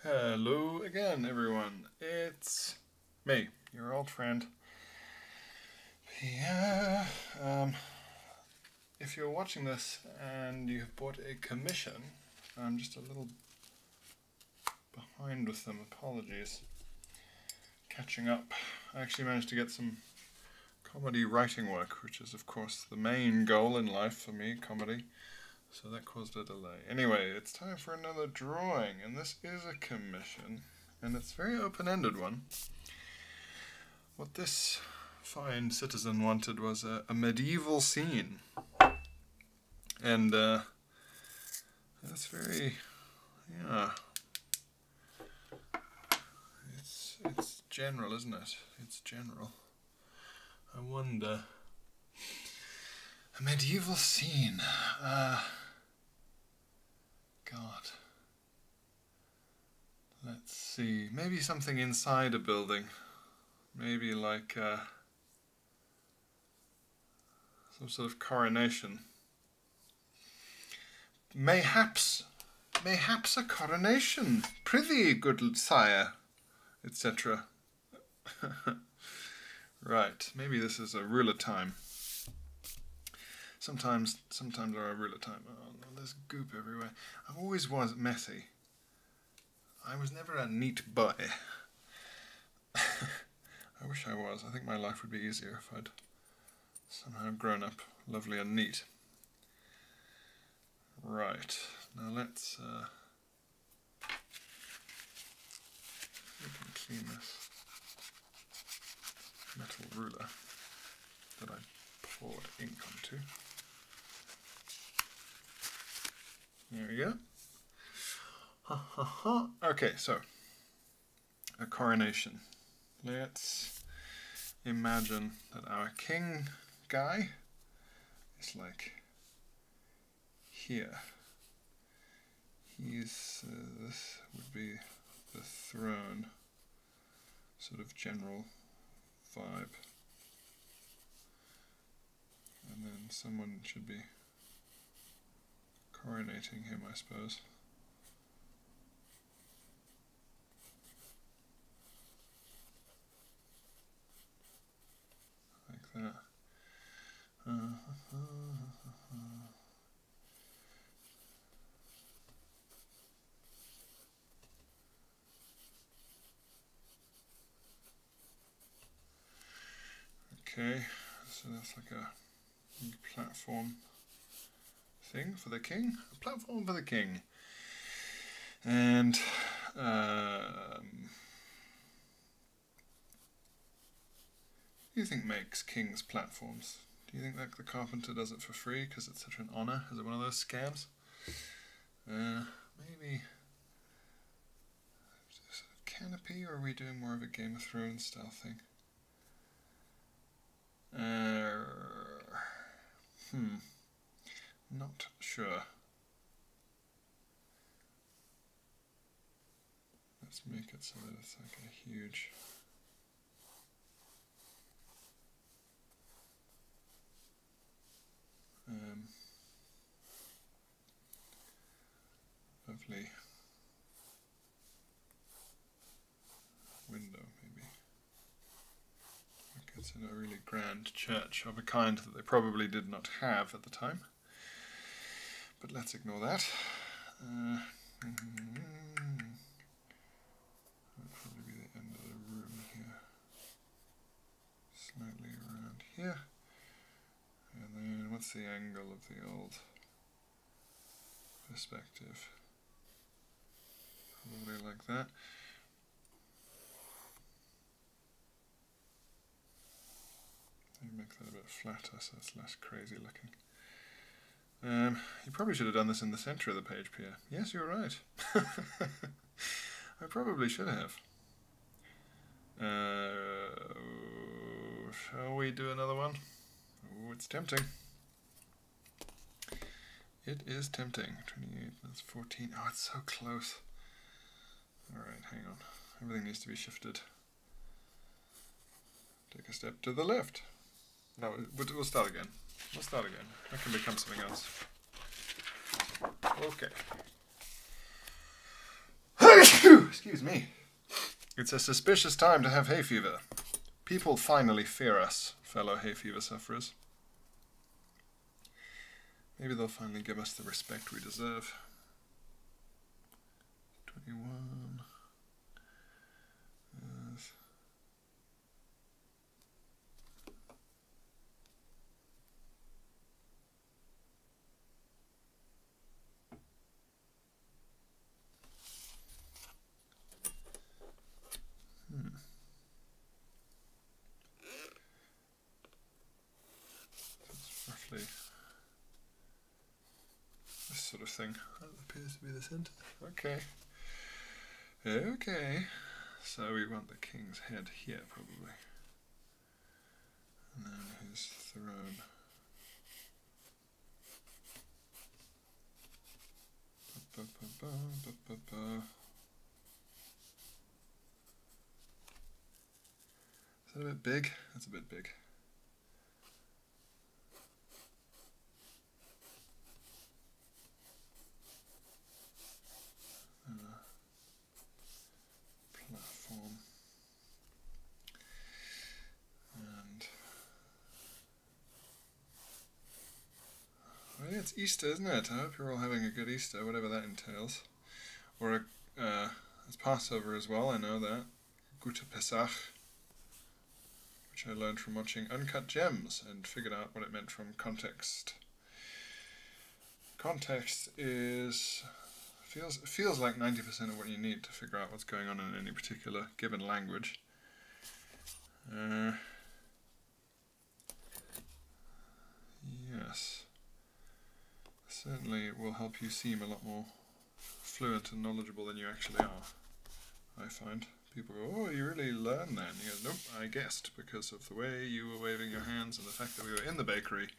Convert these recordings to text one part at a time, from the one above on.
Hello again, everyone. It's me, your old friend, Pierre. If you're watching this and you have bought a commission, I'm just a little behind with them. Apologies. Catching up. I actually managed to get some comedy writing work, which is, of course, the main goal in life for me, comedy. So that caused a delay. Anyway, it's time for another drawing, and this is a commission, and it's a very open-ended one. What this fine citizen wanted was a medieval scene, and that's very, yeah, it's general, isn't it? It's general. I wonder. A medieval scene. God. Let's see. Maybe something inside a building. Maybe like some sort of coronation. Mayhaps a coronation. Prithee, good sire, etc. Right. Maybe this is a ruler time. Sometimes there are ruler time. Oh, no, there's goop everywhere. I always was messy. I was never a neat boy. I wish I was. I think my life would be easier if I'd somehow grown up lovely and neat. Right. Now let's we can clean this metal ruler that I poured ink onto. There we go. Ha ha ha. Okay, so a coronation. Let's imagine that our king guy is like here. This would be the throne, sort of general vibe. And then someone should be coronating him, I suppose. Like that. Okay, so that's like a platform thing for the king. A platform for the king. And what do you think makes kings platforms? Do you think that the carpenter does it for free because it's such an honor? Is it one of those scams? Maybe just a canopy, or are we doing more of a Game of Thrones style thing? Not sure. Let's make it so that it's like a huge lovely window, maybe. Like it's in a really grand church of a kind that they probably did not have at the time. But let's ignore that. That'll probably be the end of the room here. Slightly around here. And then what's the angle of the old perspective? Probably like that. Make that a bit flatter so it's less crazy looking. You probably should have done this in the center of the page, Pierre. Yes, you're right. I probably should have. Shall we do another one? Oh, it's tempting. It is tempting. 28, that's 14. Oh, it's so close. Alright, hang on. Everything needs to be shifted. Take a step to the left. No, we'll start again. We'll start again. That can become something else. Okay. Excuse me. It's a suspicious time to have hay fever. People finally fear us, fellow hay fever sufferers. Maybe they'll finally give us the respect we deserve. 21. Yes. That's roughly this sort of thing. That appears to be the centre. Okay. Okay. So we want the king's head here, probably. And then his throne. Ba, ba, ba, ba, ba, ba. Is that a bit big? That's a bit big. Platform. And well, yeah, it's Easter, isn't it? I hope you're all having a good Easter, whatever that entails. Or it's Passover as well, I know that. Gute Pesach, which I learned from watching Uncut Gems and figured out what it meant from context. Context feels like 90% of what you need to figure out what's going on in any particular given language. Yes. Certainly it will help you seem a lot more fluent and knowledgeable than you actually are, I find. People go, oh, you really learned that? And you go, nope, I guessed, because of the way you were waving your hands and the fact that we were in the bakery,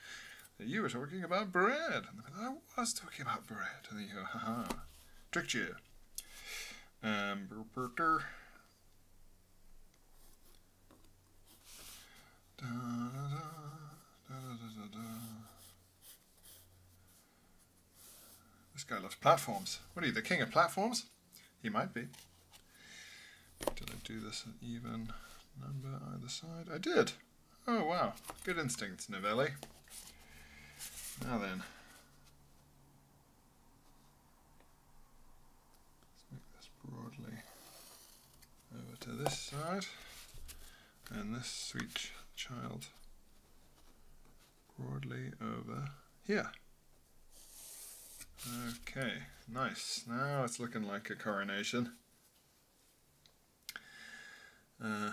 that you were talking about bread. And they go, I was talking about bread. And then you go, haha, tricked you. This guy loves platforms. What are you, the king of platforms? He might be. Did I do this an even number either side? I did. Oh wow, good instincts, Novelli. Now then, let's make this broadly over to this side, and this sweet child broadly over here. Okay, nice. Now it's looking like a coronation. There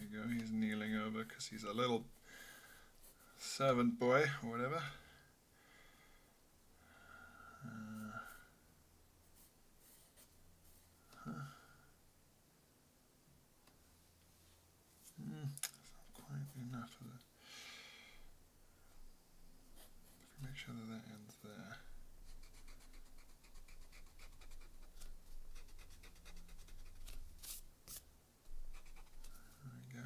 you go, he's kneeling over because he's a little servant boy or whatever. Enough of it. If we make sure that that ends there. There we go.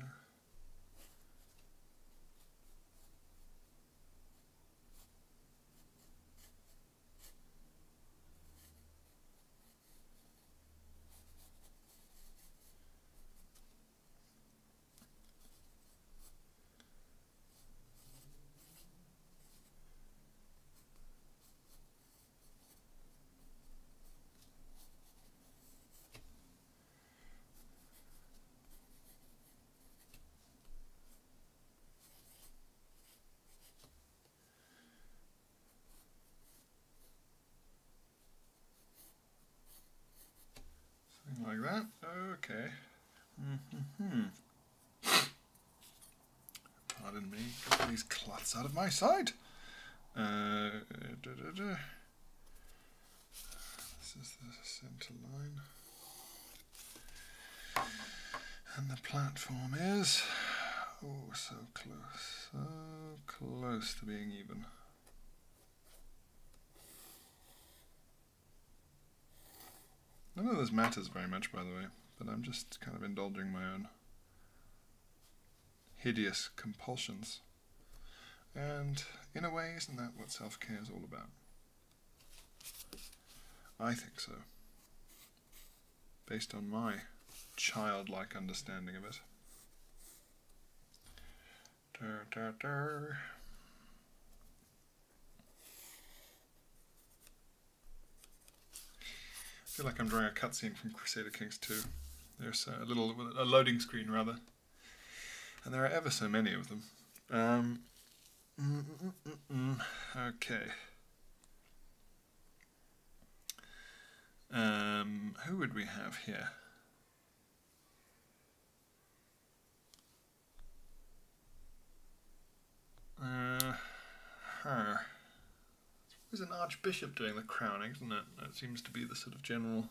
Like that. Okay. Pardon me. Get these cloths out of my sight. This is the center line. And the platform is... oh, so close. So close. close to being even. None of this matters very much, by the way, but I'm just kind of indulging my own hideous compulsions. And in a way, isn't that what self-care is all about? I think so. Based on my childlike understanding of it. Dur, dur, dur. I feel like I'm drawing a cutscene from Crusader Kings 2. There's a loading screen rather, and there are ever so many of them. Okay. Who would we have here? Her. There's an archbishop doing the crowning, isn't it? That seems to be the sort of general.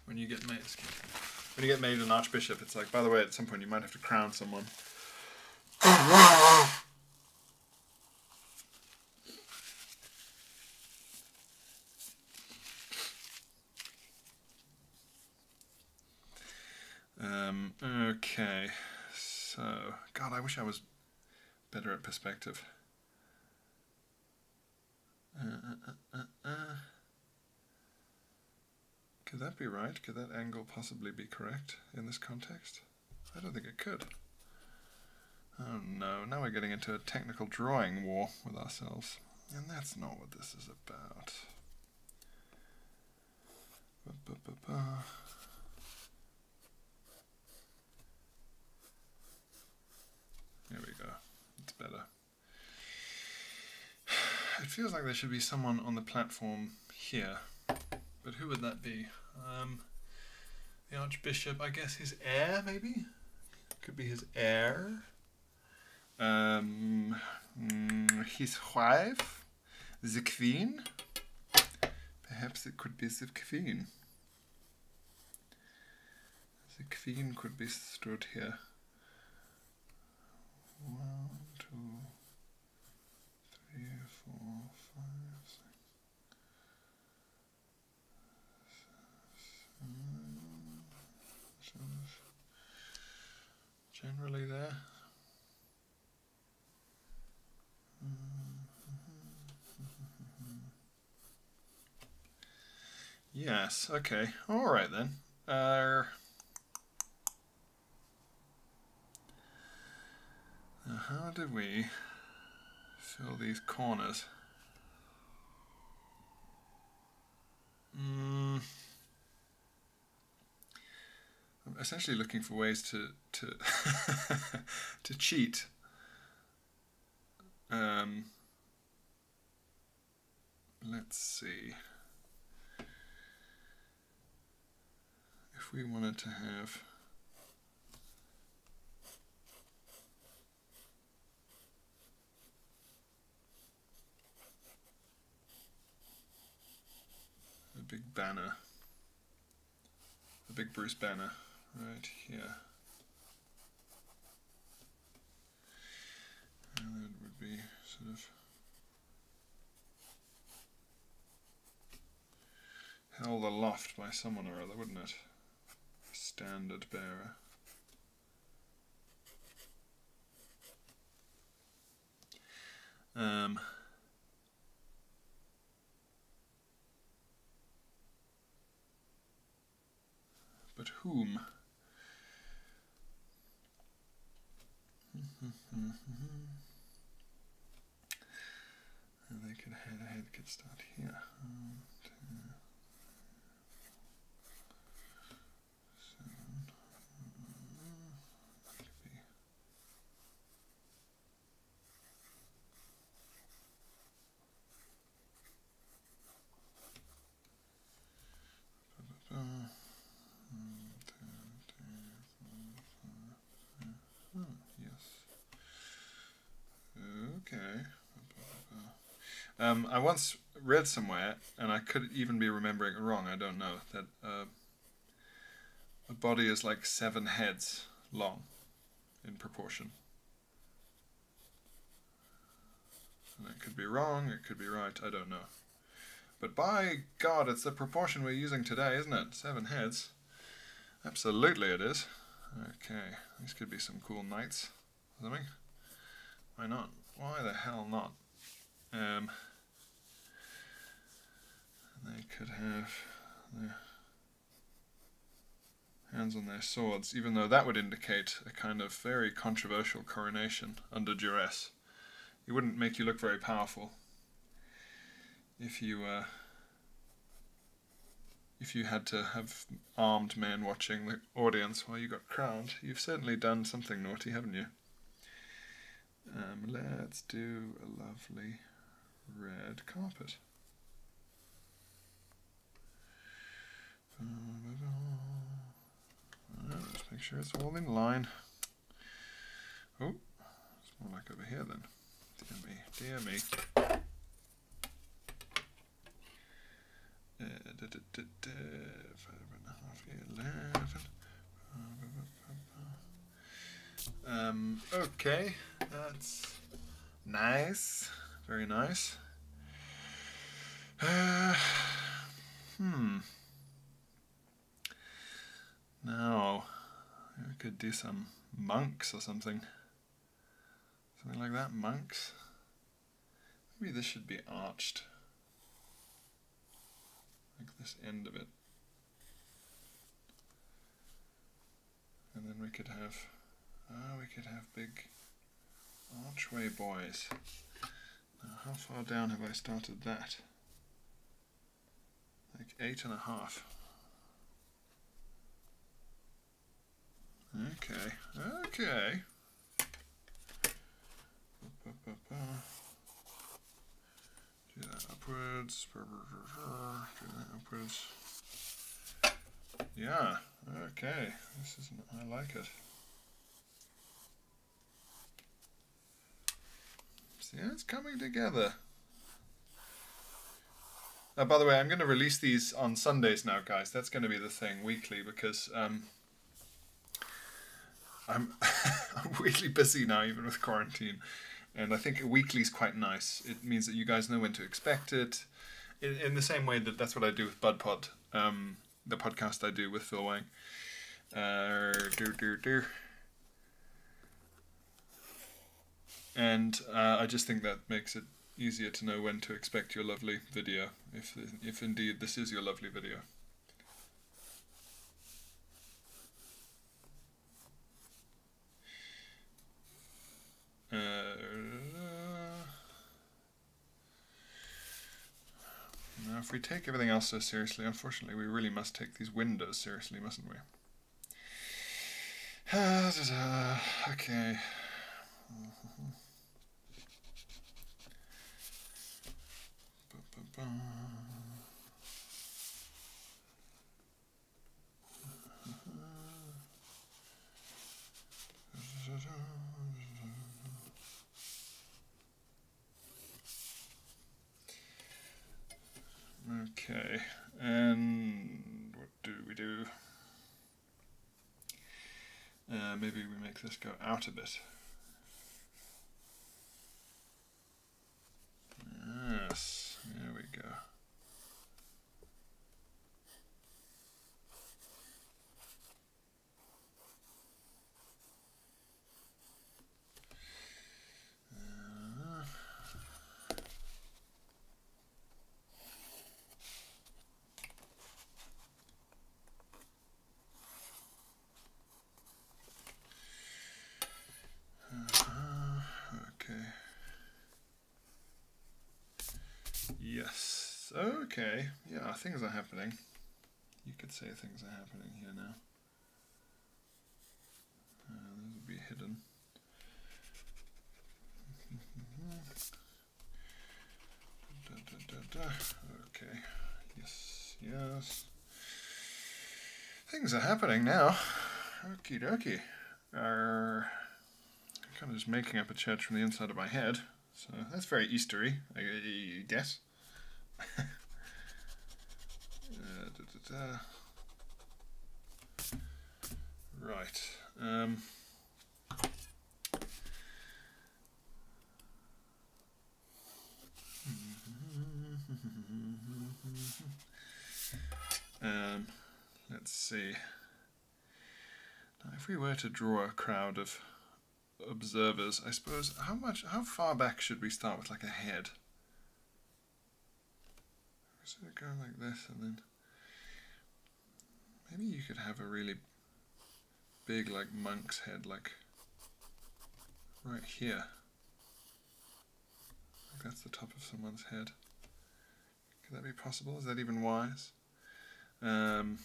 When you get made an archbishop, it's like, by the way, at some point you might have to crown someone. Okay, so, God, I wish I was better at perspective. Could that be right? Could that angle possibly be correct in this context? I don't think it could. Oh no, now we're getting into a technical drawing war with ourselves. And that's not what this is about. There we go. It's better. It feels like there should be someone on the platform here. But who would that be? The Archbishop, I guess his heir, maybe? Could be his heir. His wife? The Queen? Perhaps it could be the Queen. The Queen could be stood here. 1, 2, 3, 4, 5, 6. Generally there. Yes, okay. Alright then. How do we fill these corners? I'm essentially looking for ways to to cheat. Let's see. If we wanted to have a big banner, a big Bruce banner right here. And that would be sort of held aloft by someone or other, wouldn't it? A standard bearer. But whom? And they could head could start here. 1, 2, 7. Could be. Yes. Okay. I once read somewhere, and I could even be remembering it wrong, I don't know, that a body is like 7 heads long in proportion. That could be wrong, it could be right, I don't know. But by God, it's the proportion we're using today, isn't it? 7 heads. Absolutely it is. Okay, these could be some cool knights. Something. Why not? Why the hell not? They could have their hands on their swords, even though that would indicate a kind of very controversial coronation under duress. It wouldn't make you look very powerful if you had to have armed men watching the audience while you got crowned. You've certainly done something naughty, haven't you? Let's do a lovely red carpet. Let's make sure it's all in line. Oh, it's more like over here then. Dear me, dear me. 5.5, 11. Okay, that's nice. Very nice. Now, we could do some monks or something. Something like that, monks. Maybe this should be arched. Like this end of it. And then we could have big archway boys. Now, how far down have I started that? Like 8.5. Okay, okay. Do that upwards. Do that upwards. Yeah, okay. This is, I like it. See, it's coming together. By the way, I'm going to release these on Sundays now, guys. That's going to be the thing, weekly, because I'm I'm really busy now, even with quarantine. And I think a weekly is quite nice. It means that you guys know when to expect it. In the same way that that's what I do with BudPod, the podcast I do with Phil Wang. And I just think that makes it easier to know when to expect your lovely video, if indeed this is your lovely video. Now, if we take everything else so seriously, unfortunately, we really must take these windows seriously, mustn't we? Okay. Okay, and what do we do? Maybe we make this go out a bit. Yes, there we go. Yes, okay, yeah, things are happening. You could say things are happening here now. This would be hidden. Okay, yes, yes. Things are happening now. Okie dokie. I'm kind of just making up a church from the inside of my head. So that's very Eastery, I guess. Right. Let's see. Now, if we were to draw a crowd of observers, I suppose, how far back should we start with, like a head? So go like this, and then maybe you could have a really big, like, monk's head, like right here. Like that's the top of someone's head. Could that be possible? Is that even wise? The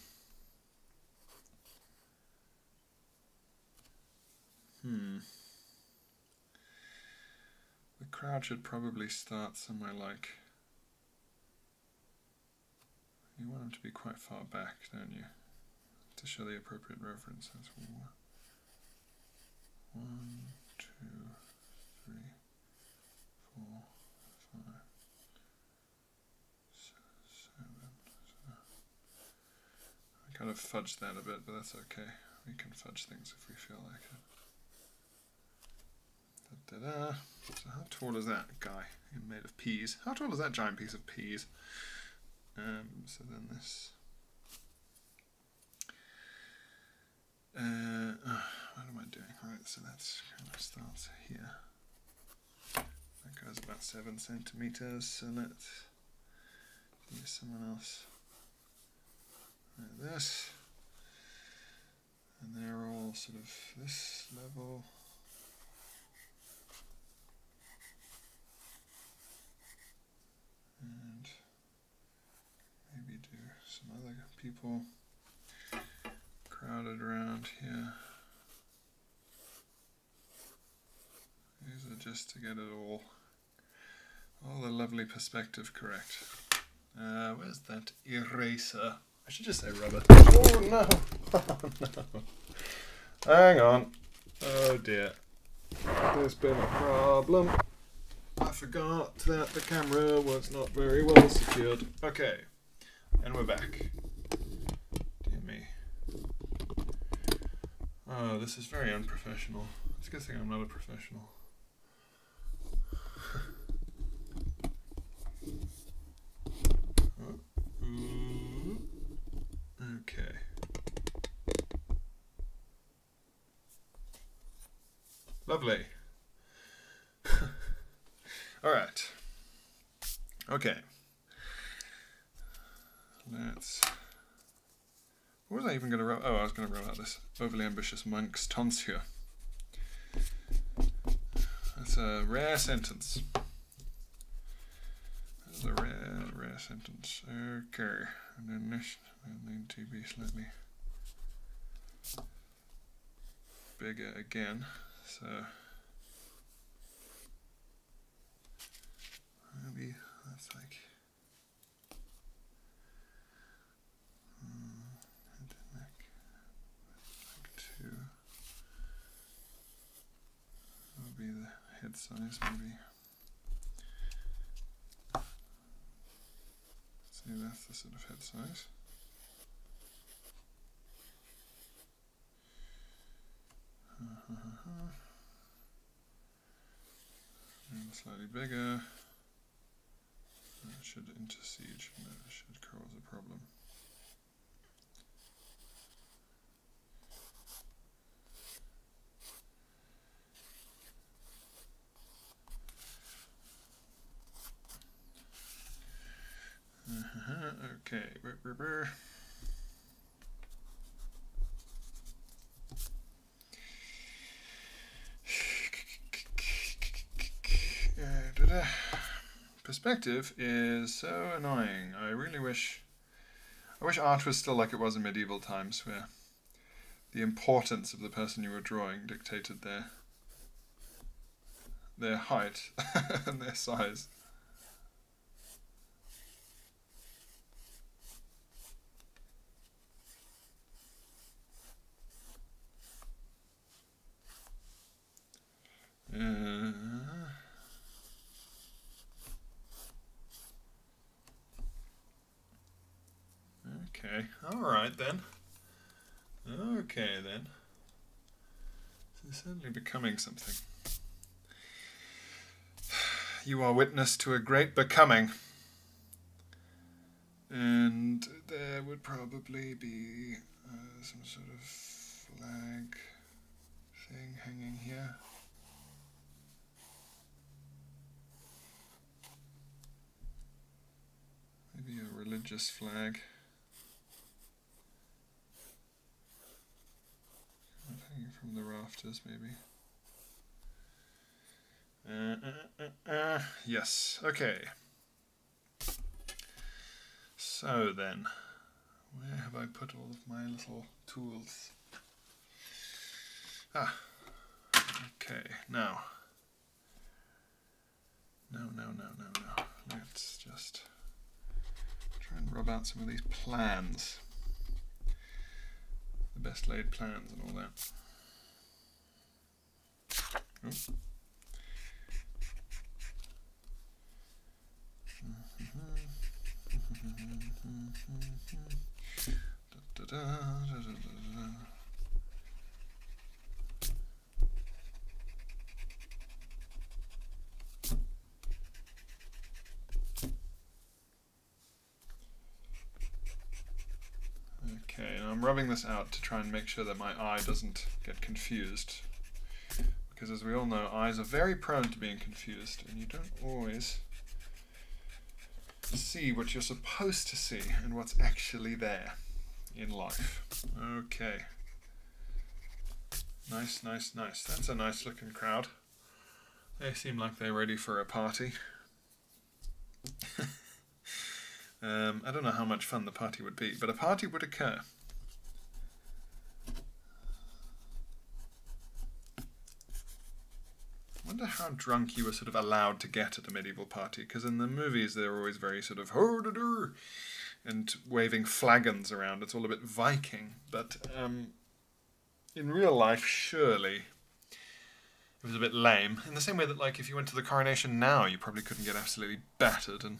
crowd should probably start somewhere like... You want them to be quite far back, don't you? To show the appropriate reference. That's 1, 2, 3, 4, 5, 6, 7. I kind of fudged that a bit, but that's okay. We can fudge things if we feel like it. Da-da-da. So how tall is that guy made of peas? How tall is that giant piece of peas? So then this... what am I doing? Right, so that's kind of starts here. That goes about 7 centimeters, so let's use someone else like this. And they're all sort of this level. And maybe do some other people crowded around here. These are just to get it all the lovely perspective correct. Where's that eraser? I should just say rubber. Oh no! Oh no! Hang on. Oh dear. There's been a problem. I forgot that the camera was not very well secured. Okay, and we're back. Dear me. Oh, this is very unprofessional. It's a good thing I'm not a professional. Okay. Lovely. All right. Okay. Let's... What was I even going to roll? Oh, I was going to roll out this overly ambitious monk's tonsure. That's a rare sentence. That's a rare sentence. Okay. And then this will need to be slightly bigger again. So maybe that's like head and neck, like 2. That'll be the head size, maybe. See, that's the sort of head size. And slightly bigger. That should intercede, shouldn't it? It should cause a problem. Okay. Perspective is so annoying. I wish art was still like it was in medieval times, where the importance of the person you were drawing dictated their height and their size. Okay, alright then. Okay then. So it's certainly becoming something. You are witness to a great becoming. And there would probably be some sort of flag thing hanging here. Maybe a religious flag. Hanging from the rafters, maybe. Yes, okay. So then, where have I put all of my little tools? Ah, okay, now. No. Let's just try and rub out some of these plans. The best laid plans and all that. Oh. Okay, and I'm rubbing this out to try and make sure that my eye doesn't get confused. Because as we all know, eyes are very prone to being confused, and you don't always see what you're supposed to see and what's actually there in life. Okay. Nice. That's a nice looking crowd. They seem like they're ready for a party. I don't know how much fun the party would be, but a party would occur. I wonder how drunk you were sort of allowed to get at a medieval party, because in the movies they're always very sort of ho-da-dur and waving flagons around. It's all a bit Viking, but in real life, surely it was a bit lame. In the same way that, like, if you went to the coronation now, you probably couldn't get absolutely battered and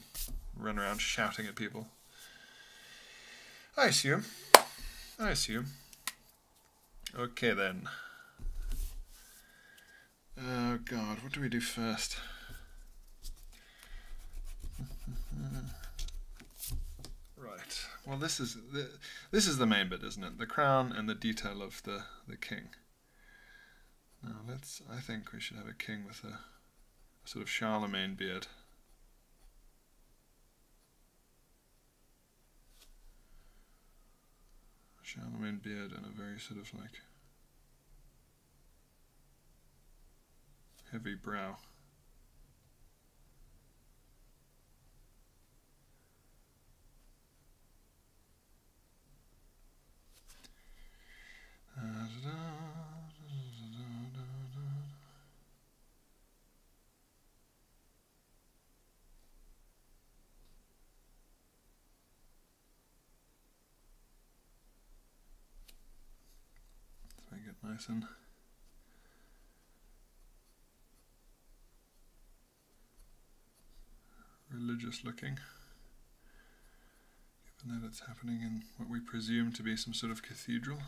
run around shouting at people. I assume. Okay then. Oh God, what do we do first? Right. Well, this is the main bit, isn't it? The crown and the detail of the king. Now I think we should have a king with a sort of Charlemagne beard. Charlemagne beard and a very sort of like heavy brow. Let's make it nice and religious looking, given that it's happening in what we presume to be some sort of cathedral.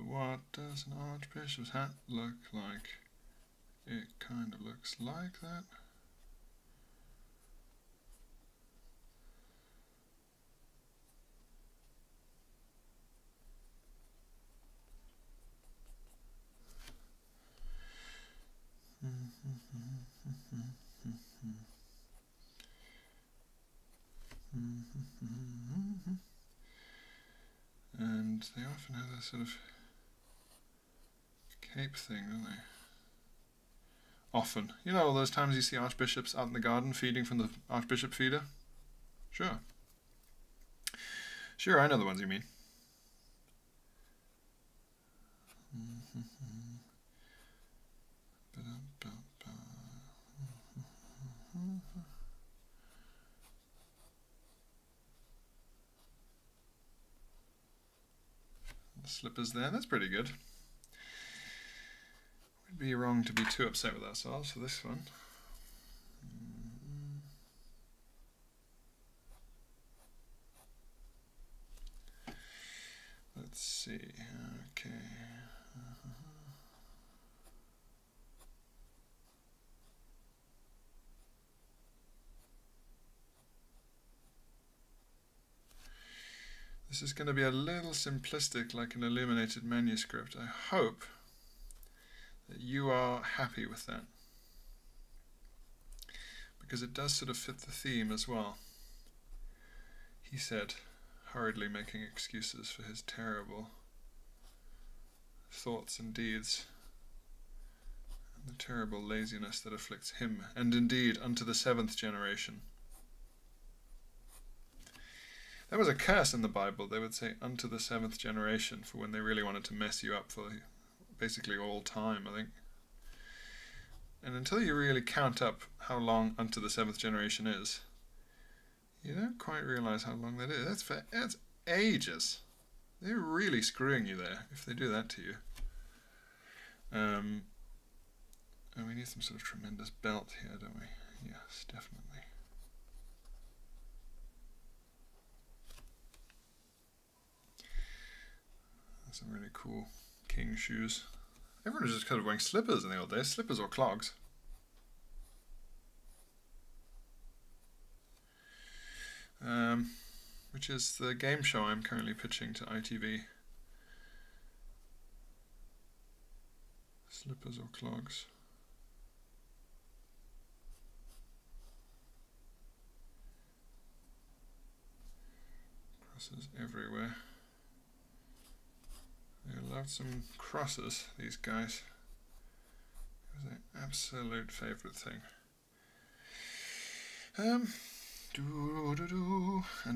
What does an archbishop's hat look like? It kind of looks like that. And they often have a sort of cape thing, don't they? Often. You know all those times you see archbishops out in the garden feeding from the archbishop feeder? Sure. Sure, I know the ones you mean. The slippers there, that's pretty good. We'd be wrong to be too upset with ourselves for this one. Let's see, okay. This is going to be a little simplistic, like an illuminated manuscript. I hope that you are happy with that, because it does sort of fit the theme as well. He said, hurriedly making excuses for his terrible thoughts and deeds, and the terrible laziness that afflicts him, and indeed unto the 7th generation. There was a curse in the Bible. They would say unto the 7th generation for when they really wanted to mess you up for basically all time, I think. And until you really count up how long unto the 7th generation is, you don't quite realize how long that is. That's ages. They're really screwing you there if they do that to you. And we need some sort of tremendous belt here, don't we? Yes, definitely. Some really cool king shoes. Everyone was just kind of wearing slippers in the old days, slippers or clogs. Which is the game show I'm currently pitching to ITV. Slippers or clogs. Crosses everywhere. They love some crosses, these guys. It was their absolute favourite thing. And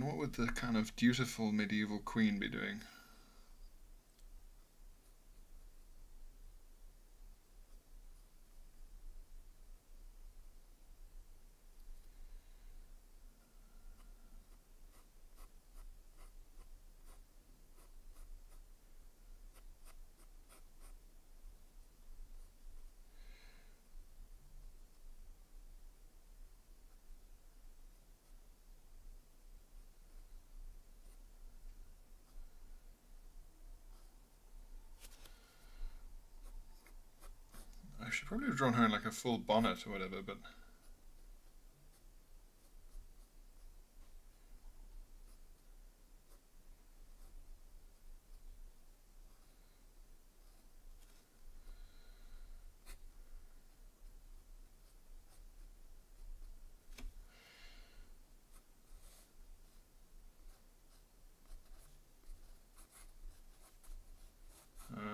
what would the kind of dutiful medieval queen be doing? I should probably have drawn her in like a full bonnet or whatever, but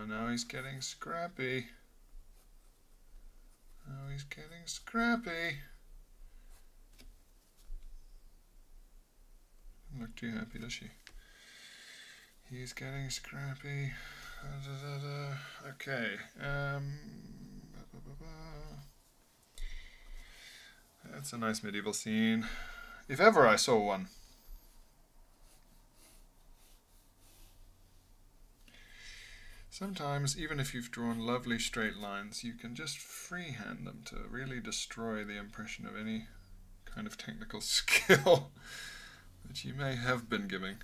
now he's getting scrappy. Oh, he's getting scrappy. Doesn't look too happy, does she? He's getting scrappy. Okay. That's a nice medieval scene, if ever I saw one. Sometimes, even if you've drawn lovely straight lines, you can just freehand them to really destroy the impression of any kind of technical skill that you may have been giving.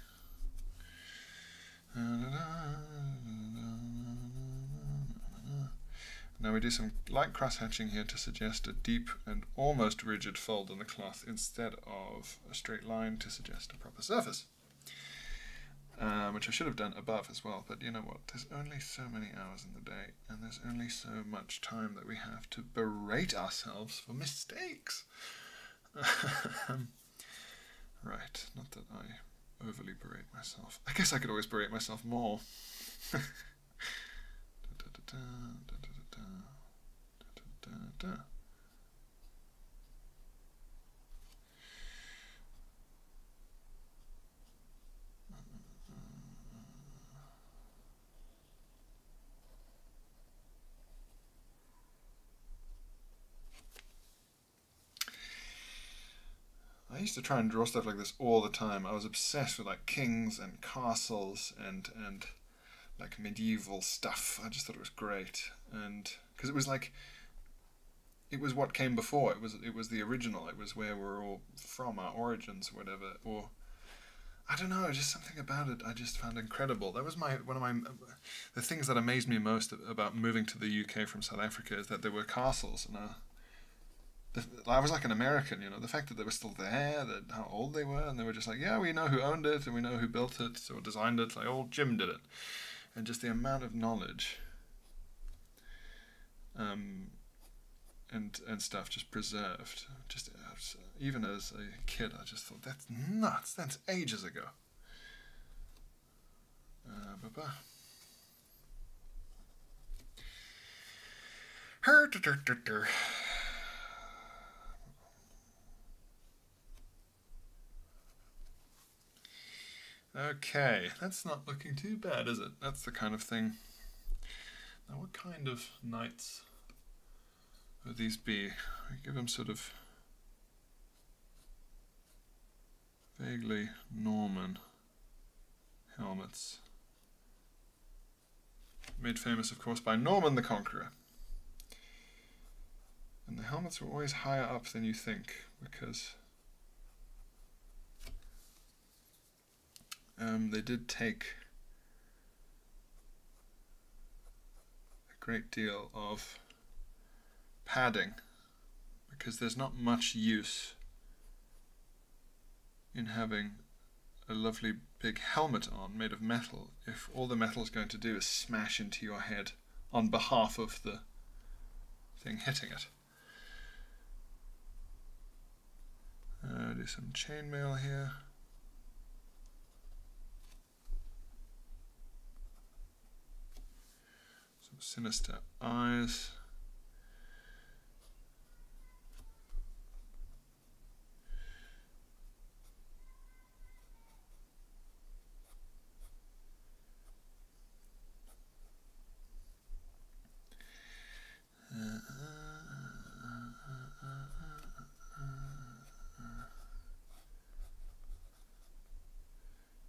Now we do some light cross-hatching here to suggest a deep and almost rigid fold in the cloth instead of a straight line to suggest a proper surface. Which I should have done above as well, but you know what, there's only so many hours in the day, and there's only so much time that we have to berate ourselves for mistakes. Right, not that I overly berate myself. I guess I could always berate myself more. used to try and draw stuff like this all the time. I was obsessed with like kings and castles and like medieval stuff. I just thought it was great, and because it was like, it was what came before. It was the original. It was where we're all from, our origins, or whatever. Or I don't know, just something about it I just found incredible. That was the things that amazed me most about moving to the UK from South Africa, is that there were castles, and I was like an American, you know, the fact that they were still there, that how old they were, and they were just like, yeah, we know who owned it, and we know who built it, or designed it, like old Jim did it. And just the amount of knowledge and stuff just preserved. Just even as a kid, I just thought, that's nuts, that's ages ago. Okay, that's not looking too bad, is it? That's the kind of thing. Now, what kind of knights would these be? I give them sort of vaguely Norman helmets. Made famous, of course, by Norman the Conqueror. And the helmets were always higher up than you think, because they did take a great deal of padding, because there's not much use in having a lovely big helmet on made of metal if all the metal is going to do is smash into your head on behalf of the thing hitting it. Do some chainmail here. Some sinister eyes.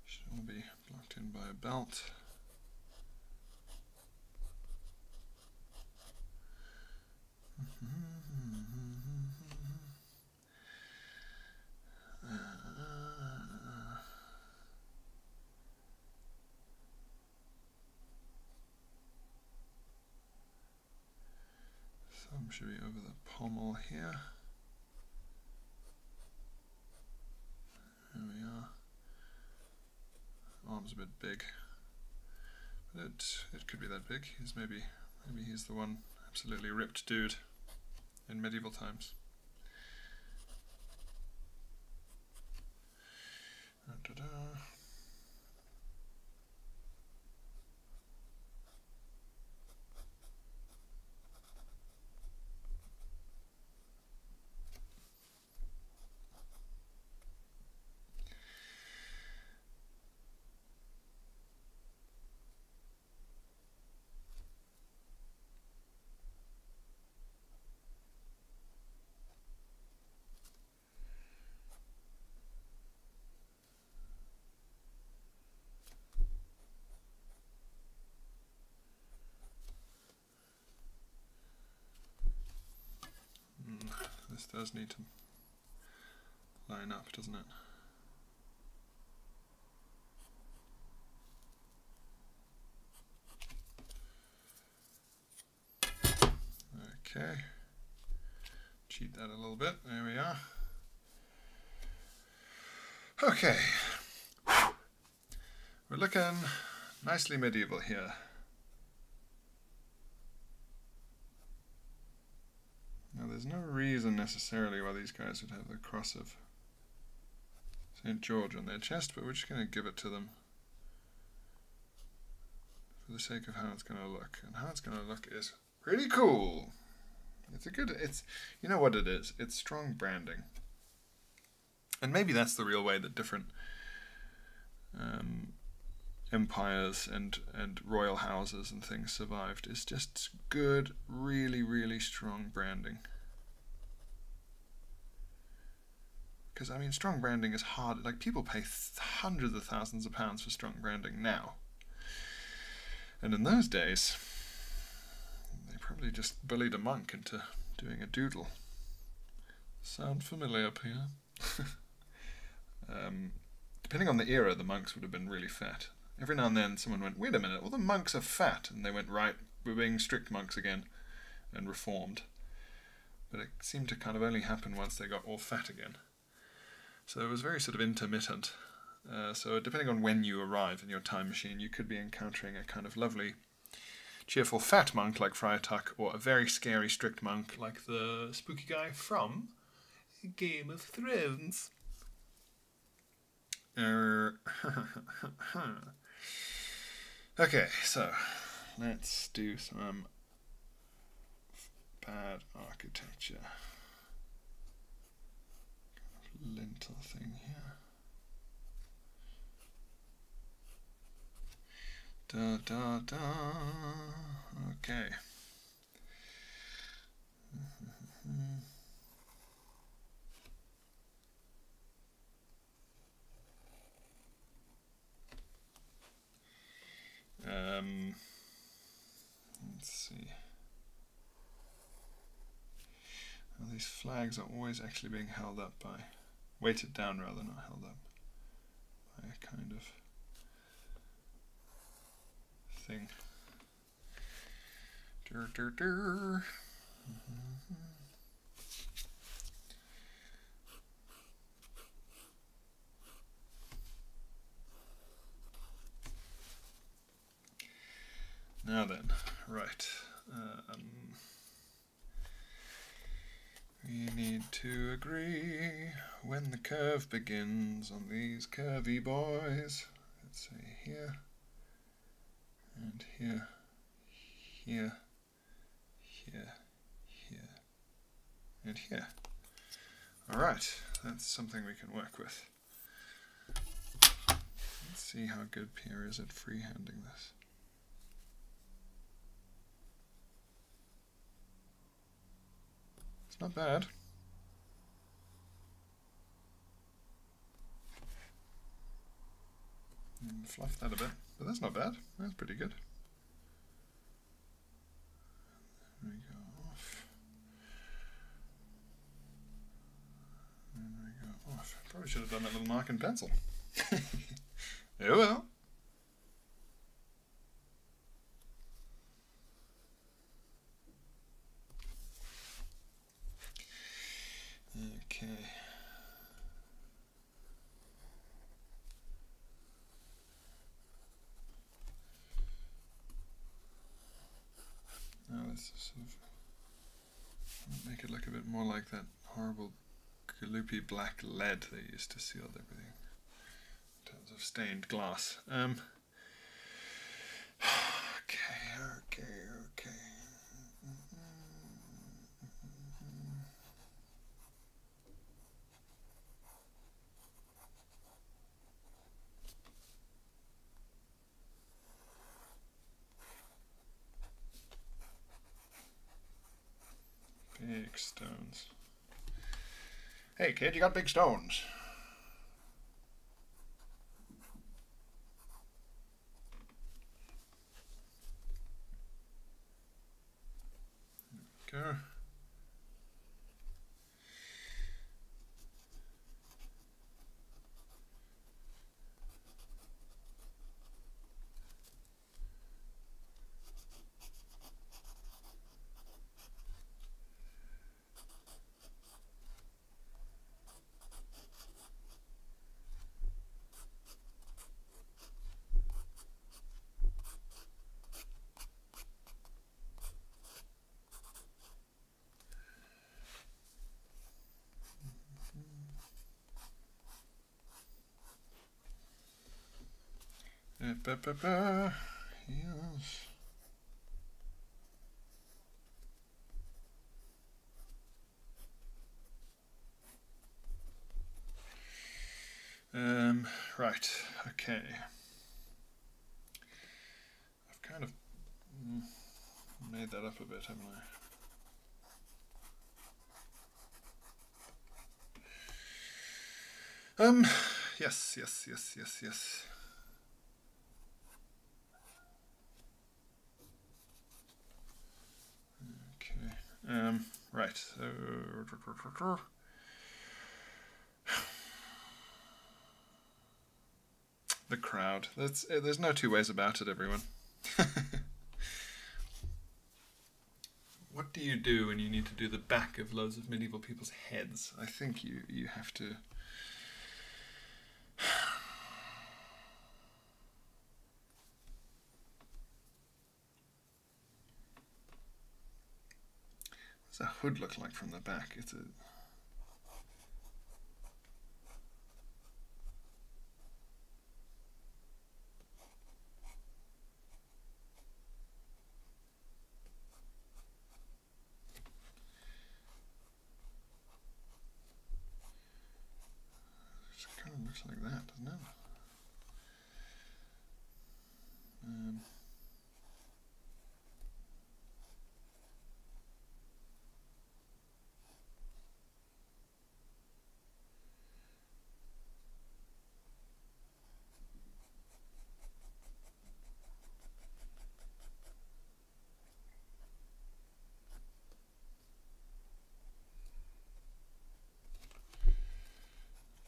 Should all be blocked in by a belt. Some should be over the pommel here. There we are. Arm's a bit big, but it could be that big. Maybe he's the one absolutely ripped dude in medieval times. Da-da-da. This does need to line up, doesn't it? Okay. Cheat that a little bit. There we are. Okay. We're looking nicely medieval here. Now there's no reason necessarily why these guys would have the cross of St. George on their chest, but we're just going to give it to them for the sake of how it's going to look. And how it's going to look is pretty cool. It's you know what it is? It's strong branding. And maybe that's the real way that different empires and royal houses and things survived, is just good, really, really strong branding. because I mean strong branding is hard. Like people pay hundreds of thousands of pounds for strong branding now, and in those days they probably just bullied a monk into doing a doodle. Sound familiar, Pierre? Depending on the era, the monks would have been really fat. Every now and then someone went, wait a minute, all the monks are fat, and they went, right, we're being strict monks again, and reformed. But it seemed to kind of only happen once they got all fat again. So it was very sort of intermittent. So depending on when you arrive in your time machine, you could be encountering a kind of lovely, cheerful fat monk like Friar Tuck, or a very scary strict monk like the spooky guy from Game of Thrones. Okay, so let's do some bad architecture. Kind of lintel thing here. Da da da. Okay. Let's see. Well, these flags are always actually being held up by, weighted down rather, not held up by a kind of thing. Dur, dur, dur. Now then, right. We need to agree when the curve begins on these curvy boys. Let's say here, and here, here, here, here, and here. Alright, that's something we can work with. Let's see how good Pierre is at freehanding this. It's not bad. And fluff that a bit, but that's not bad. That's pretty good. There we go off. And we go off. Probably should have done that little mark in pencil. Oh well. Okay. Now let's sort of make it look a bit more like that horrible gloopy black lead they used to seal everything in terms of stained glass. Okay. Big stones. Hey kid, you got big stones. There we go. Yes. Right, okay. I've kind of made that up a bit, haven't I? Yes, yes, yes, yes, yes. Okay. Right. So the crowd. There's no two ways about it, everyone. What do you do when you need to do the back of loads of medieval people's heads? I think you have to. What's a hood look like from the back? It's a. It kind of looks like that, doesn't it?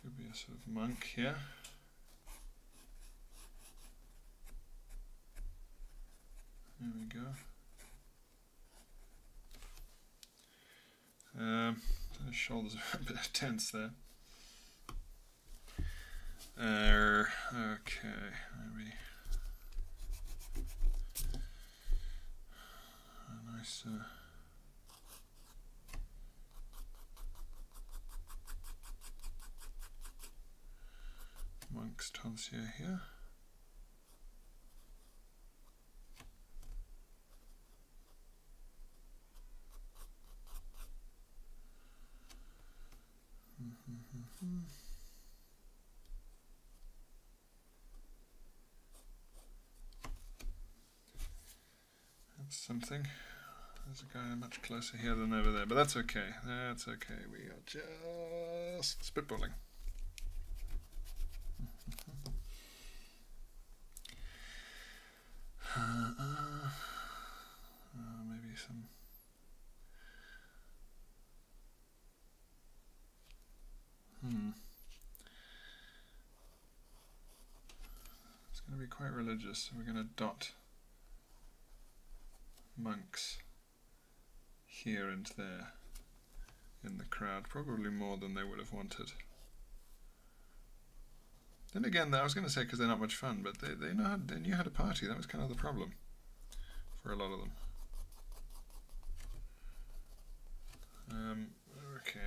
Could be a sort of monk here. There we go. His shoulders are a bit tense there. Okay, maybe a nice. Monk's tonsure here. That's something. There's a guy much closer here than over there, but that's okay. That's okay. We are just spitballing. Maybe some. It's going to be quite religious. We're going to dot monks here and there in the crowd, probably more than they would have wanted. Then again, I was going to say because they're not much fun, but they knew how to party. That was kind of the problem for a lot of them. Okay.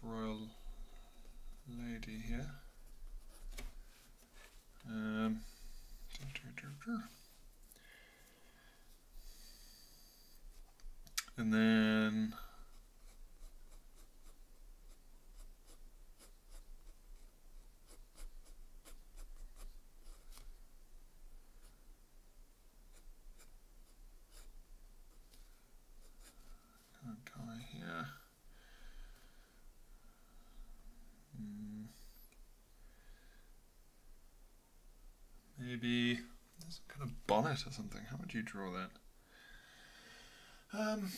Royal lady here. And then guy here. Maybe there's a kind of bonnet or something. How would you draw that? Some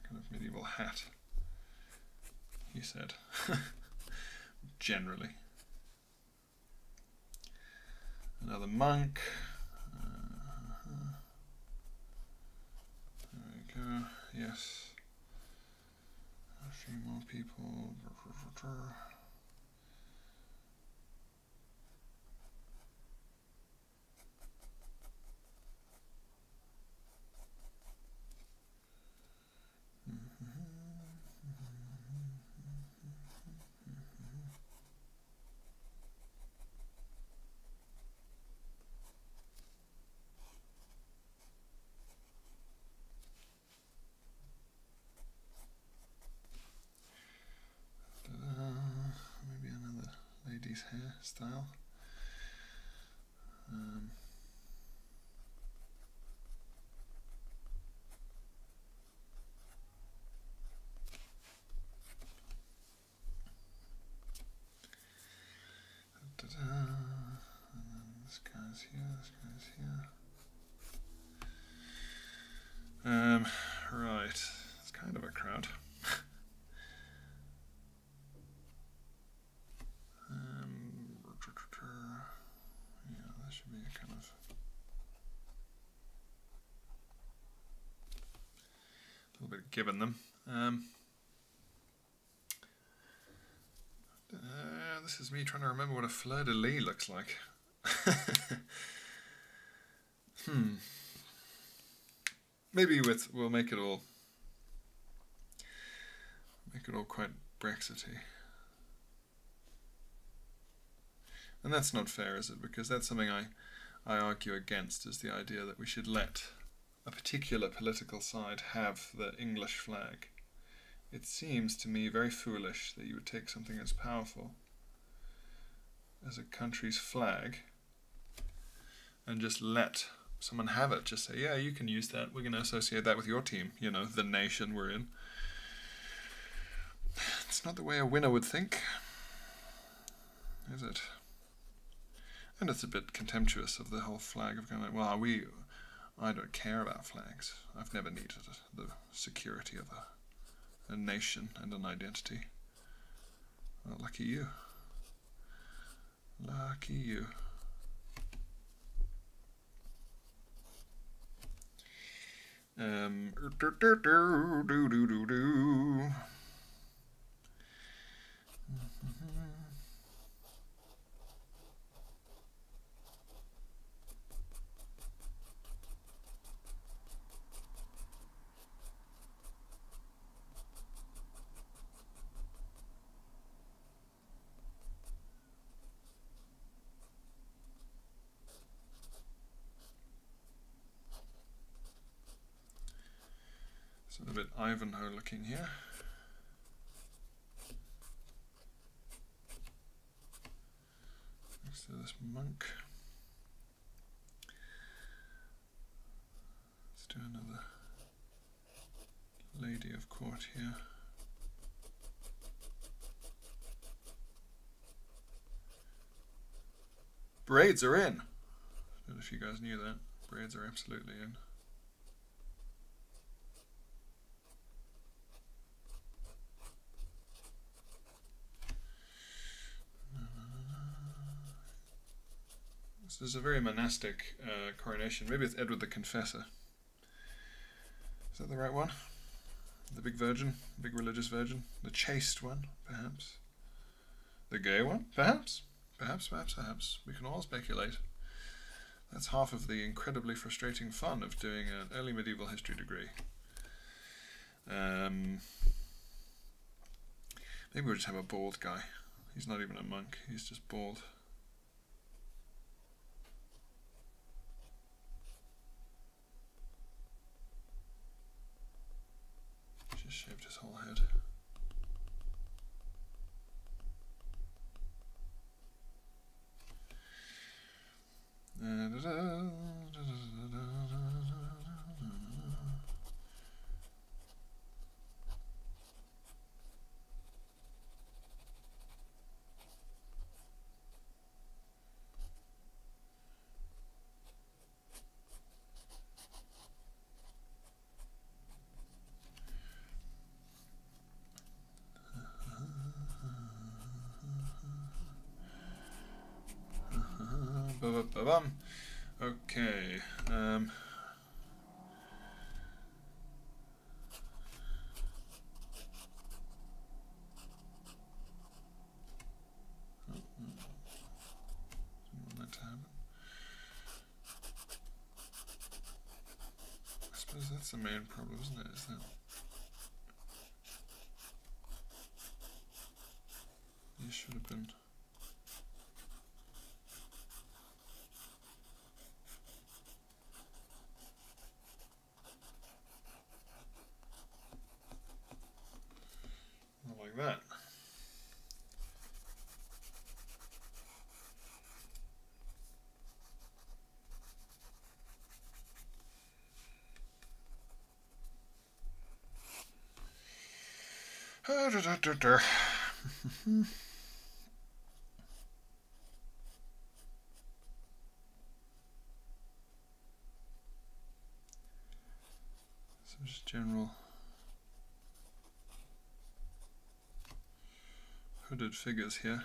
kind of medieval hat, he said. Generally. Another monk. Yes. A few more people. Maybe another lady's hairstyle. And then this guy's here, this guy's here. Right, it's kind of a crowd. Yeah, that should be a kind of a little bit given them. This is me trying to remember what a fleur-de-lis looks like. Maybe we'll make it all quite Brexity. And that's not fair, is it? Because that's something I argue against, is the idea that we should let a particular political side have the English flag. It seems to me very foolish that you would take something as powerful as a country's flag and just let someone have it. Just say, yeah, you can use that. We're going to associate that with your team, you know, the nation we're in. It's not the way a winner would think, is it? And it's a bit contemptuous of the whole flag of going like, well, I don't care about flags. I've never needed the security of a nation and an identity. Well, lucky you. Lucky you. It's a bit Ivanhoe looking here. Next to this monk. Let's do another lady of court here. Braids are in. I don't know if you guys knew that. Braids are absolutely in. This is a very monastic coronation. Maybe it's Edward the Confessor. Is that the right one? The big virgin? Big religious virgin? The chaste one, perhaps? The gay one? Perhaps? Perhaps. We can all speculate. That's half of the incredibly frustrating fun of doing an early medieval history degree. Maybe we'll just have a bald guy. He's not even a monk, he's just bald. Just shaved his whole head. Okay. the main problem, isn't it? Is that these should have been. Not like that. Some just general hooded figures here.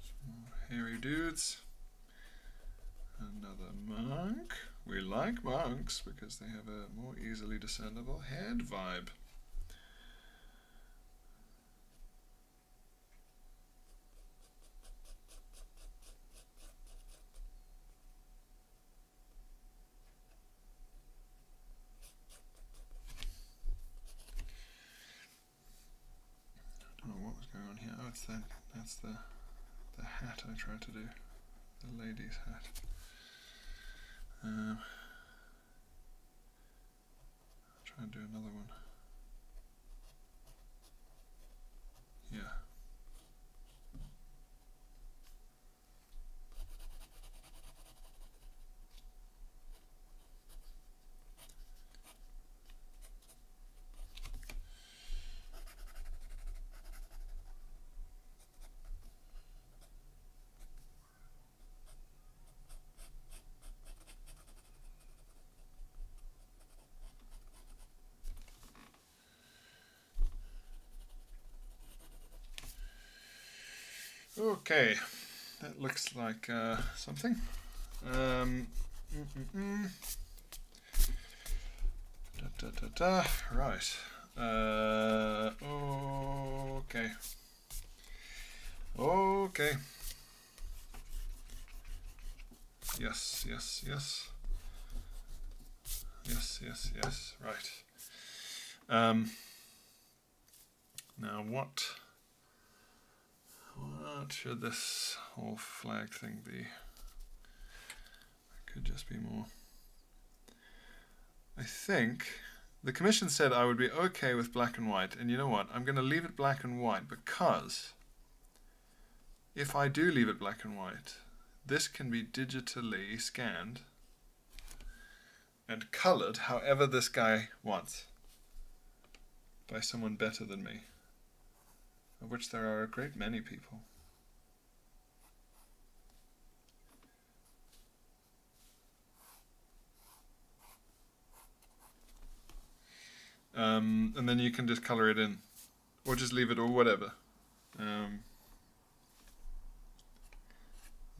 Some more hairy dudes. Another monk. We like monks because they have a more easily discernible head vibe. I don't know what was going on here. Oh, it's that. That's the hat I tried to do. The lady's hat. I'll try and do another one. Yeah. Okay, that looks like something. Right. Okay. Okay. Yes, yes, yes. Yes, yes, yes. Right. Now what should this whole flag thing be? It could just be more. I think the commission said I would be okay with black and white, and you know what? I'm going to leave it black and white because if I do leave it black and white, this can be digitally scanned and colored however this guy wants by someone better than me, of which there are a great many people. And then you can just color it in, or just leave it, or whatever. I'll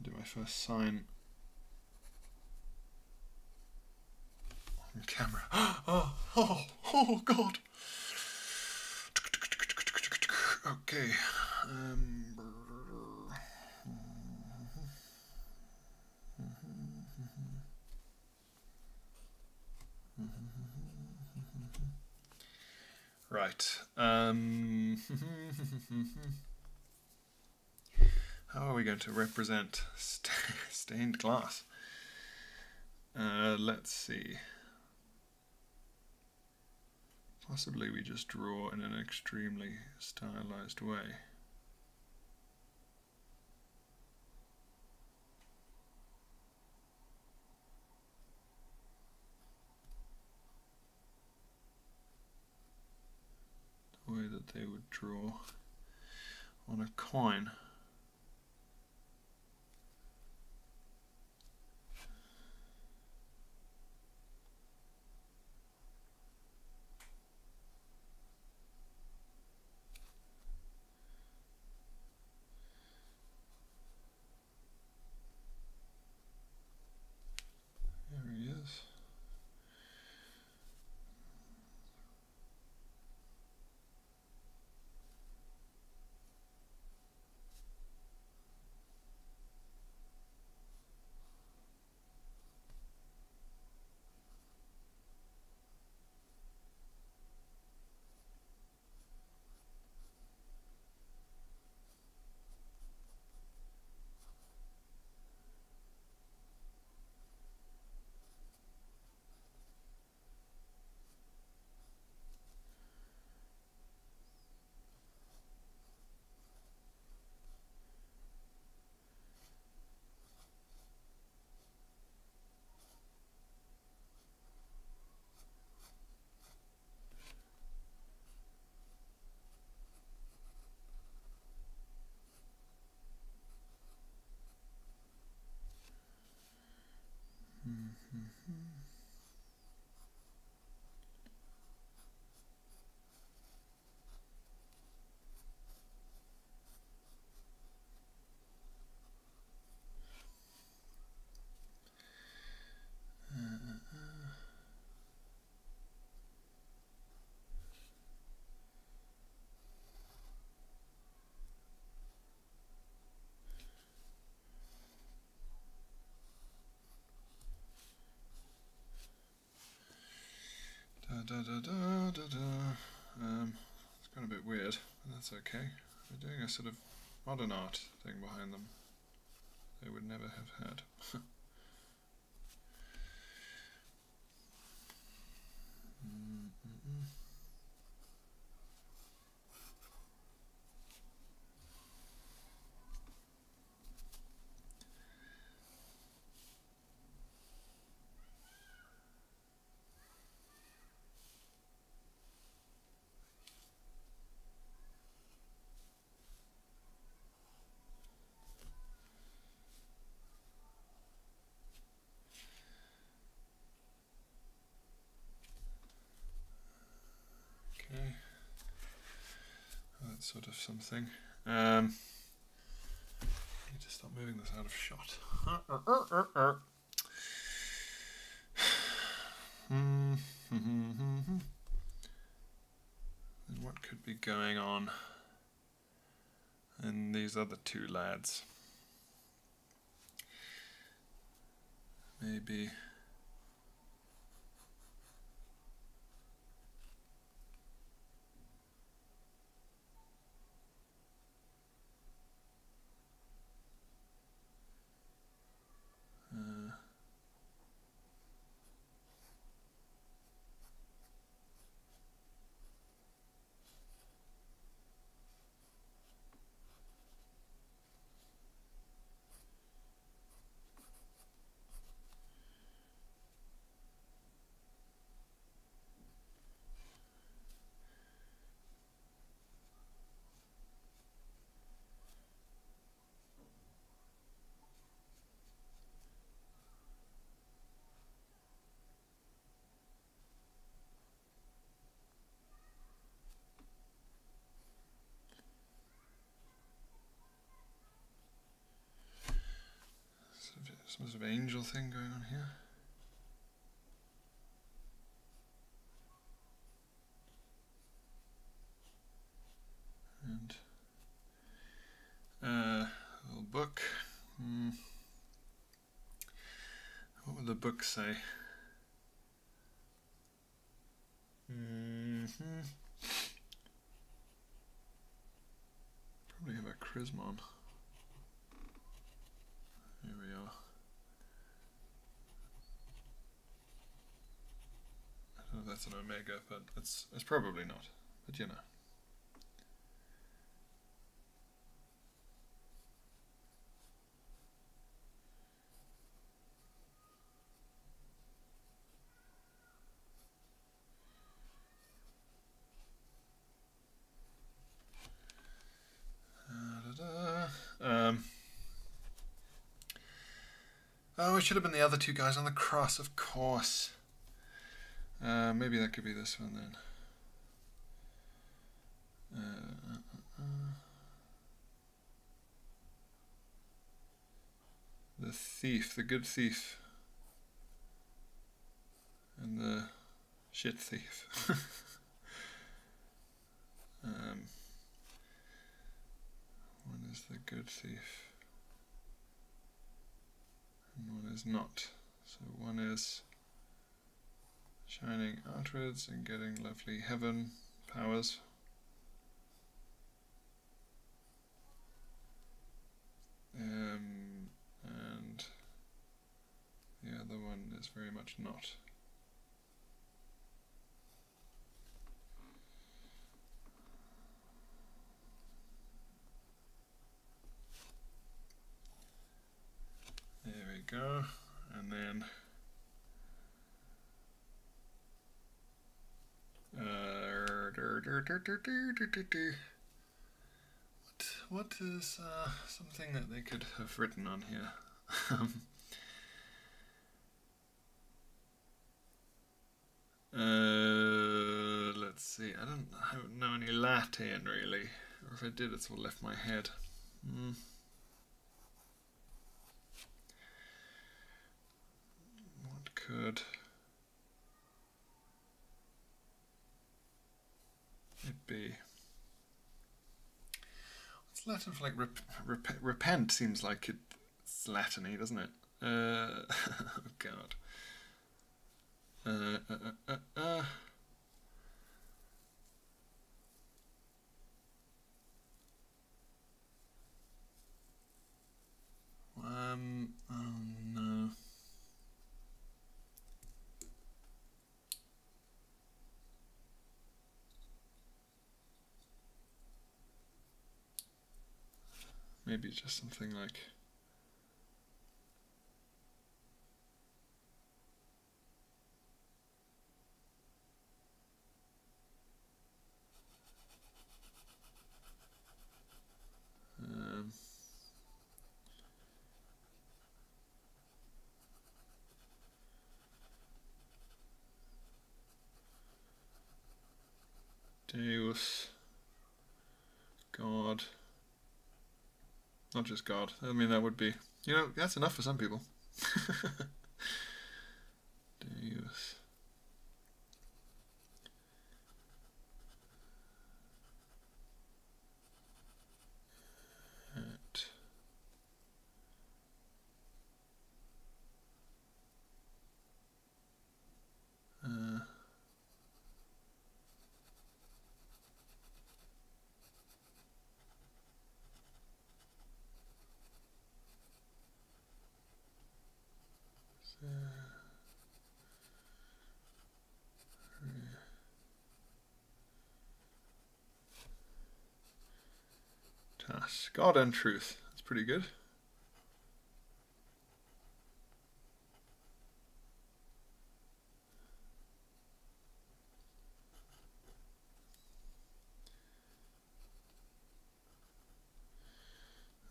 do my first sign on camera. Oh God. Okay. Right. How are we going to represent stained glass? Let's see. Possibly we just draw in an extremely stylized way. The way that they would draw on a coin. There he is. It's got a bit weird, but that's okay. They're doing a sort of modern art thing behind them they would never have had. Okay, that's sort of something. Need to stop moving this out of shot. And what could be going on in these other two lads? Maybe some sort of angel thing going on here. And a little book. What would the book say? Probably have a Chrismon. Here we are. I don't know if that's an omega, but it's probably not. But you know. Oh, it should have been the other two guys on the cross, of course. Maybe that could be this one then. The thief, the good thief, and the shit thief. One is the good thief, and one is not. So one is shining outwards and getting lovely heaven powers. And the other one is very much not. There we go, and then what is something that they could have written on here? Let's see. I don't know any Latin really, or if I did, it's all left my head. What could it be? What's Latin for like repent? Seems like it's Latin-y, doesn't it? Oh God. Oh no. Maybe just something like Deus, God, not just God. I mean, that would be, you know, that's enough for some people. Deus. God and truth. That's pretty good.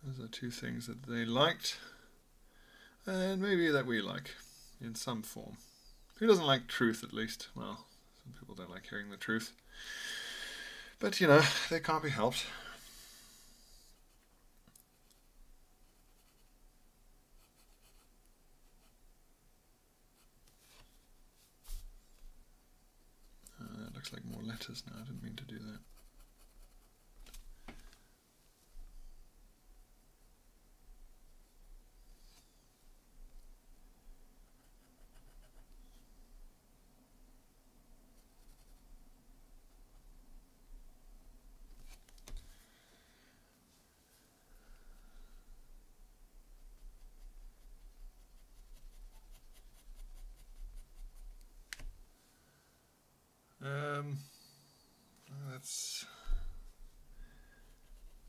Those are two things that they liked, and maybe that we like, in some form. Who doesn't like truth, at least? Well, some people don't like hearing the truth. But, you know, they can't be helped. That looks like more letters now. I didn't mean to do that.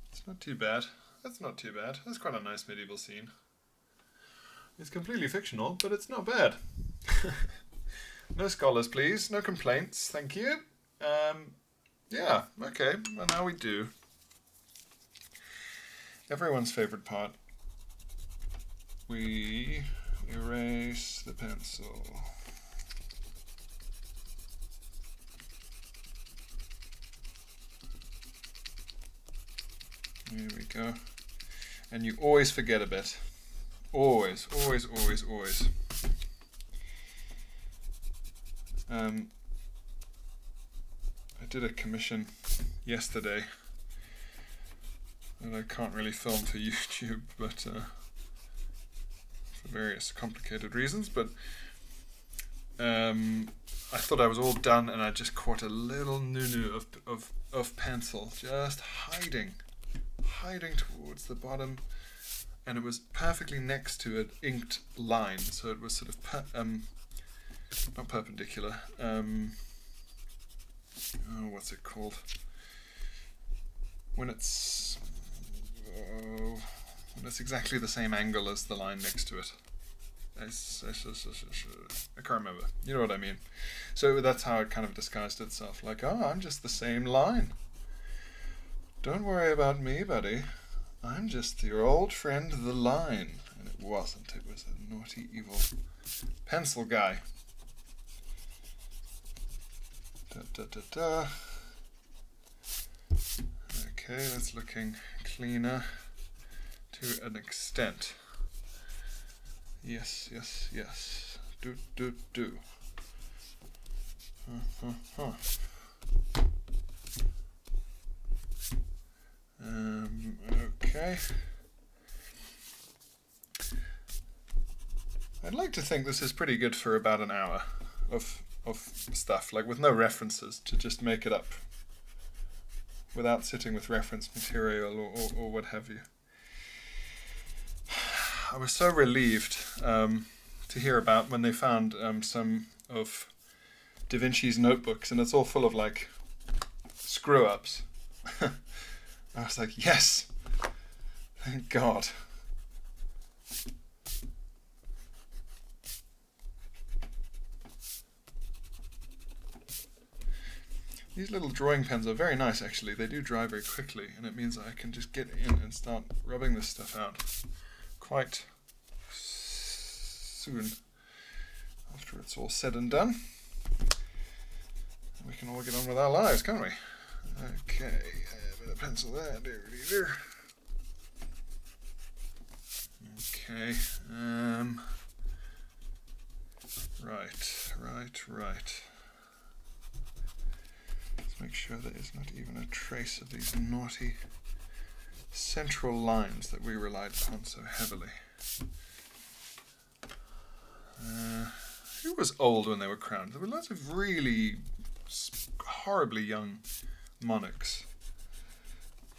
It's not too bad. That's not too bad. That's quite a nice medieval scene. It's completely fictional, but it's not bad. No scholars, please. No complaints. Thank you. Yeah, okay. Well, now we do. Everyone's favorite part. We erase the pencil. There we go. And you always forget a bit. Always, always, always, always. I did a commission yesterday that I can't really film for YouTube, but for various complicated reasons, but I thought I was all done, and I just caught a little nunu of pencil just hiding towards the bottom, and it was perfectly next to an inked line, so it was sort of not perpendicular. Oh, what's it called? When it's exactly the same angle as the line next to it. I can't remember. You know what I mean. So that's how it kind of disguised itself. Like, oh, I'm just the same line. Don't worry about me, buddy. I'm just your old friend, the line. And it wasn't. It was a naughty, evil pencil guy. Okay, that's looking cleaner to an extent. Yes, yes, yes. Do. Okay. I'd like to think this is pretty good for about an hour of stuff, like with no references, to just make it up without sitting with reference material or what have you. I was so relieved to hear about when they found some of Da Vinci's notebooks, and it's all full of like screw-ups. I was like, yes, thank God. These little drawing pens are very nice, actually. They do dry very quickly, and it means I can just get in and start rubbing this stuff out quite soon after it's all said and done. We can all get on with our lives, can't we? Okay, a bit of pencil there. Okay. Right. Let's make sure there is not even a trace of these naughty central lines that we relied upon so heavily. Who was old when they were crowned? There were lots of really horribly young monarchs.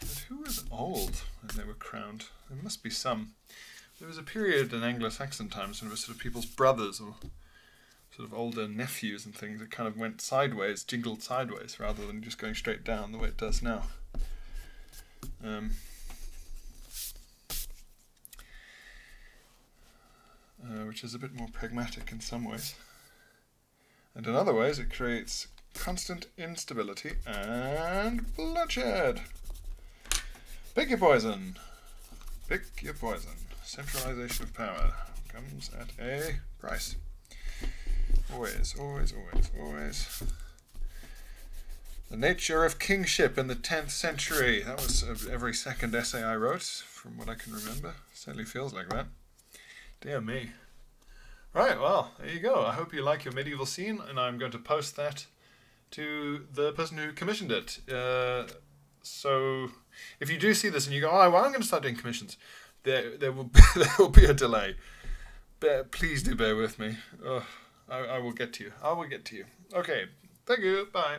But who was old when they were crowned? There must be some. There was a period in Anglo-Saxon times when it was sort of people's brothers or sort of older nephews and things that kind of went sideways, jingled sideways, rather than just going straight down the way it does now. Which is a bit more pragmatic in some ways. And in other ways it creates constant instability and bloodshed. Pick your poison. Pick your poison. Centralization of power comes at a price. Always. The nature of kingship in the 10th century. That was every second essay I wrote, from what I can remember. Certainly feels like that. Dear me. Right, well, there you go. I hope you like your medieval scene, and I'm going to post that to the person who commissioned it. So if you do see this and you go, oh, well, I'm going to start doing commissions, there will be a delay. Please do bear with me. I will get to you. Okay, thank you. Bye.